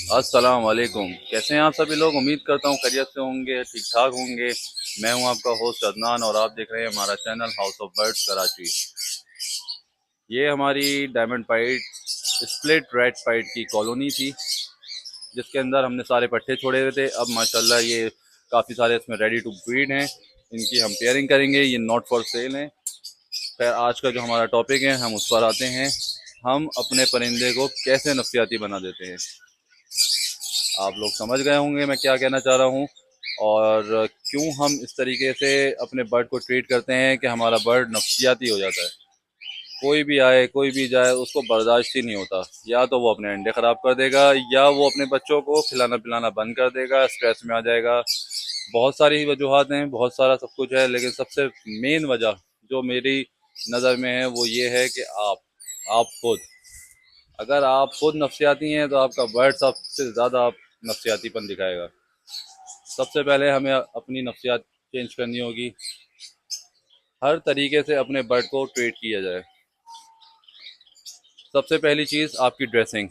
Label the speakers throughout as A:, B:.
A: अस्सलाम वालेकुम। कैसे हैं आप सभी लोग? उम्मीद करता हूँ खैरियत से होंगे, ठीक ठाक होंगे। मैं हूँ आपका होस्ट अदनान और आप देख रहे हैं हमारा channel house of birds Karachi. ये हमारी डायमंड पाइट स्प्लिट रेड पाइट की कॉलोनी थी, जिसके अंदर हमने सारे पट्टे छोड़े हुए थे। अब माशाल्लाह ये काफ़ी सारे इसमें रेडी टू ब्रीड हैं। इनकी हम पेयरिंग करेंगे। ये नॉट फॉर सेल हैं। खैर, आज का जो हमारा टॉपिक है हम उस पर आते हैं। हम अपने परिंदे को कैसे नफसियाती बना देते हैं। आप लोग समझ गए होंगे मैं क्या कहना चाह रहा हूँ, और क्यों हम इस तरीके से अपने बर्ड को ट्रीट करते हैं कि हमारा बर्ड नफसियाती हो जाता है। कोई भी आए कोई भी जाए उसको बर्दाश्त ही नहीं होता। या तो वो अपने अंडे ख़राब कर देगा, या वो अपने बच्चों को खिलाना पिलाना बंद कर देगा, स्ट्रेस में आ जाएगा। बहुत सारी वजूहत हैं, बहुत सारा सब कुछ है, लेकिन सबसे मेन वजह जो मेरी नज़र में है वो ये है कि आप खुद, अगर आप खुद नफसियाती हैं तो आपका बर्ड सबसे ज़्यादा आप नफसियातीपन दिखाएगा। सबसे पहले हमें अपनी नफसियात चेंज करनी होगी। हर तरीके से अपने बर्ड को ट्रीट किया जाए। सबसे पहली चीज़ आपकी ड्रेसिंग।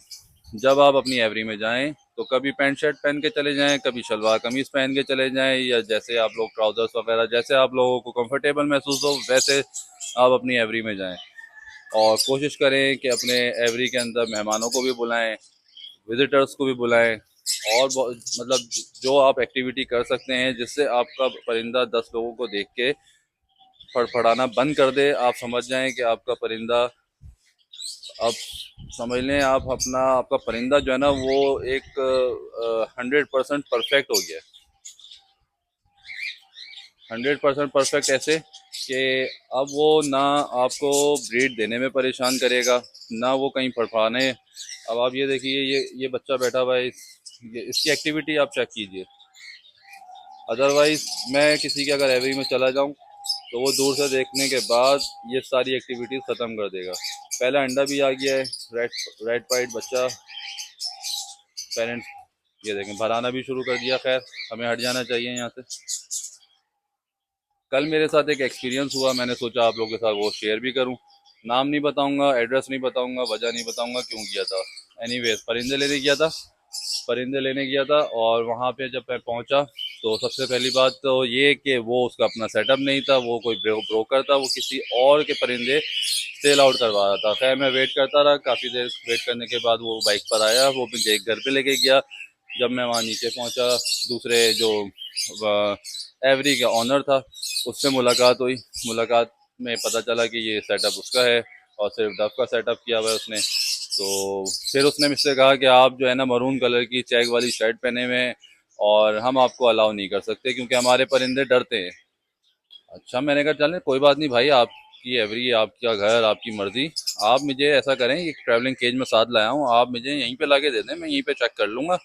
A: जब आप अपनी एवरी में जाएं तो कभी पैंट शर्ट पहन के चले जाएं, कभी शलवार कमीज़ पहन के चले जाएं, या जैसे आप लोग ट्राउज़र्स वगैरह, जैसे आप लोगों को कंफर्टेबल महसूस हो वैसे आप अपनी एवरी में जाएं। और कोशिश करें कि अपने एवरी के अंदर मेहमानों को भी बुलाएं, विजिटर्स को भी बुलाएं, और मतलब जो आप एक्टिविटी कर सकते हैं जिससे आपका परिंदा 10 लोगों को देख के फड़फड़ाना बंद कर दे। आप समझ जाएं कि आपका परिंदा, अब समझ लें आप अपना आपका परिंदा जो है ना वो एक 100% परफेक्ट हो गया। 100% परफेक्ट ऐसे कि अब वो ना आपको ब्रीड देने में परेशान करेगा, ना वो कहीं फड़फड़ाने। अब आप ये देखिए, ये बच्चा बैठा हुआ है, इसकी एक्टिविटी आप चेक कीजिए। अदरवाइज मैं किसी के अगर एवरी में चला जाऊं तो वो दूर से देखने के बाद ये सारी एक्टिविटीज ख़त्म कर देगा। पहला अंडा भी आ गया है, रेड रेड पाइट बच्चा। पेरेंट्स ये देखें भराना भी शुरू कर दिया। खैर, हमें हट जाना चाहिए यहाँ से। कल मेरे साथ एक एक्सपीरियंस हुआ, मैंने सोचा आप लोगों के साथ वो शेयर भी करूं। नाम नहीं बताऊंगा, एड्रेस नहीं बताऊंगा, वजह नहीं बताऊंगा क्यों किया था। एनीवेज, परिंदे लेने गया था। परिंदे लेने गया था और वहाँ पे जब मैं पहुँचा तो सबसे पहली बात तो ये कि वो उसका अपना सेटअप नहीं था, वो कोई ब्रोकर था, वो किसी और के परिंदे सेल आउट करवा रहा था। खैर, मैं वेट करता रहा, काफ़ी देर वेट करने के बाद वो बाइक पर आया, वो मुझे एक घर पे लेके गया। जब मैं वहाँ नीचे पहुँचा, दूसरे जो एवरी का ऑनर था उससे मुलाकात हुई। मुलाकात में पता चला कि ये सेटअप उसका है और सिर्फ डव का सेटअप किया हुआ है उसने। तो फिर उसने मुझसे कहा कि आप जो है ना मरून कलर की चेक वाली शर्ट पहने हुए हैं और हम आपको अलाउ नहीं कर सकते क्योंकि हमारे परिंदे डरते हैं। अच्छा, मैंने कहा चलें कोई बात नहीं भाई, आपकी एवरी, आपका घर, आपकी मर्जी। आप मुझे ऐसा करें, एक ट्रैवलिंग केज में साथ लाया हूँ, आप मुझे यहीं पे लाके दे दें, मैं यहीं पे चेक कर लूँगा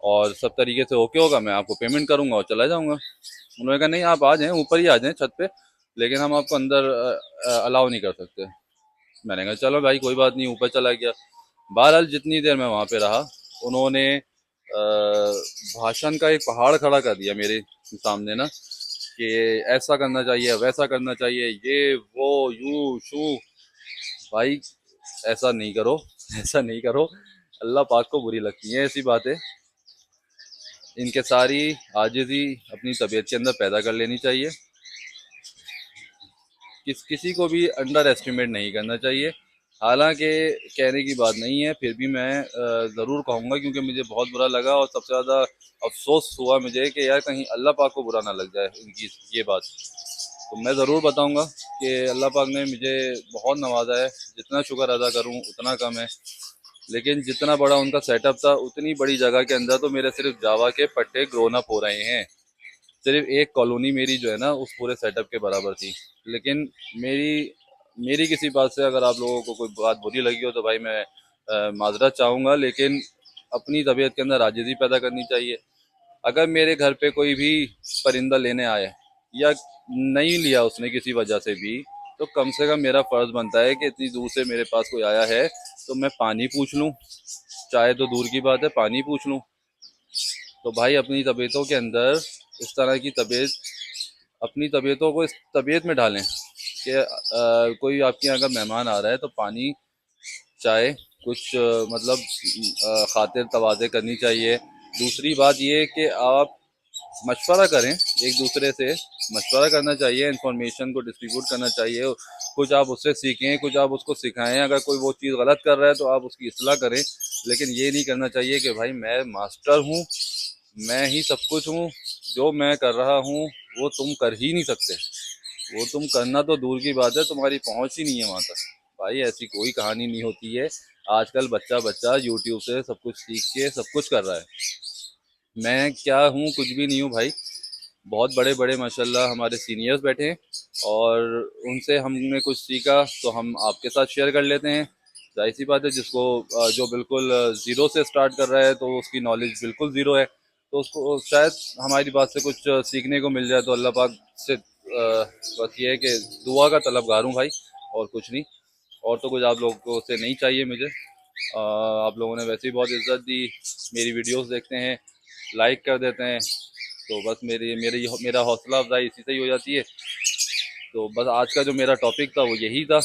A: और सब तरीके से ओके होगा, मैं आपको पेमेंट करूँगा और चला जाऊँगा। उन्होंने कहा नहीं, आप आ जाएं, ऊपर ही आ जाएं छत पे, लेकिन हम आपको अंदर अलाउ नहीं कर सकते। मैंने कहा चलो भाई कोई बात नहीं, ऊपर चला गया। बहरहाल जितनी देर मैं वहाँ पे रहा, उन्होंने भाषण का एक पहाड़ खड़ा कर दिया मेरे सामने ना, कि ऐसा करना चाहिए, वैसा करना चाहिए, ये वो यू शू। भाई ऐसा नहीं करो, ऐसा नहीं करो। अल्लाह पाक को बुरी लगती है ऐसी बातें। इनके सारी आजिज़ी अपनी तबीयत के अंदर पैदा कर लेनी चाहिए। किसी को भी अंडर एस्टिमेट नहीं करना चाहिए। हालांकि कहने की बात नहीं है, फिर भी मैं ज़रूर कहूँगा क्योंकि मुझे बहुत बुरा लगा और सबसे ज़्यादा अफसोस हुआ मुझे कि यार कहीं अल्लाह पाक को बुरा ना लग जाए उनकी ये बात। तो मैं ज़रूर बताऊँगा कि अल्लाह पाक ने मुझे बहुत नवाजा है। जितना शुक्र अदा करूँ उतना कम है। लेकिन जितना बड़ा उनका सेटअप था उतनी बड़ी जगह के अंदर तो मेरे सिर्फ जावा के पट्टे ग्रोन अप हो रहे हैं। सिर्फ एक कॉलोनी मेरी जो है ना उस पूरे सेटअप के बराबर थी। लेकिन मेरी मेरी किसी बात से अगर आप लोगों को कोई बात बुरी लगी हो तो भाई मैं माजरत चाहूँगा, लेकिन अपनी तबीयत के अंदर आजिज़ी पैदा करनी चाहिए। अगर मेरे घर पे कोई भी परिंदा लेने आए या नहीं लिया उसने किसी वजह से भी, तो कम से कम मेरा फ़र्ज़ बनता है कि इतनी दूर से मेरे पास कोई आया है तो मैं पानी पूछ लूँ। चाहे तो दूर की बात है, पानी पूछ लूँ। तो भाई अपनी तबीयतों के अंदर इस तरह की तबीयत, अपनी तबीयतों को इस तबीयत में डालें कि कोई आपके यहाँ अगर मेहमान आ रहा है तो पानी, चाय कुछ मतलब खातिर तवाज़े करनी चाहिए। दूसरी बात ये कि आप मशवरा करें, एक दूसरे से मशवरा करना चाहिए, इंफॉर्मेशन को डिस्ट्रीब्यूट करना चाहिए। कुछ आप उससे सीखें, कुछ आप उसको सिखाएं। अगर कोई वो चीज़ गलत कर रहा है तो आप उसकी इस्लाह करें, लेकिन ये नहीं करना चाहिए कि भाई मैं मास्टर हूँ, मैं ही सब कुछ हूँ, जो मैं कर रहा हूँ वो तुम कर ही नहीं सकते। वो तुम करना तो दूर की बात है, तुम्हारी पहुँच ही नहीं है वहाँ तक। भाई ऐसी कोई कहानी नहीं होती है। आजकल बच्चा बच्चा यूट्यूब से सब कुछ सीख के सब कुछ कर रहा है। मैं क्या हूँ, कुछ भी नहीं हूँ भाई। बहुत बड़े बड़े माशाल्लाह हमारे सीनियर्स बैठे हैं, और उनसे हमने कुछ सीखा तो हम आपके साथ शेयर कर लेते हैं। जाहिर सी बात है, जिसको जो बिल्कुल ज़ीरो से स्टार्ट कर रहा है तो उसकी नॉलेज बिल्कुल ज़ीरो है, तो उसको शायद हमारी बात से कुछ सीखने को मिल जाए। तो अल्लाह पाक से बस ये है कि दुआ का तलबगार हूँ भाई, और कुछ नहीं। और तो कुछ आप लोगों से नहीं चाहिए मुझे। आप लोगों ने वैसे ही बहुत इज्जत दी, मेरी वीडियोस देखते हैं, लाइक कर देते हैं, तो बस मेरा हौसला अफजाई इसी से ही हो जाती है। तो बस आज का जो मेरा टॉपिक था वो यही था।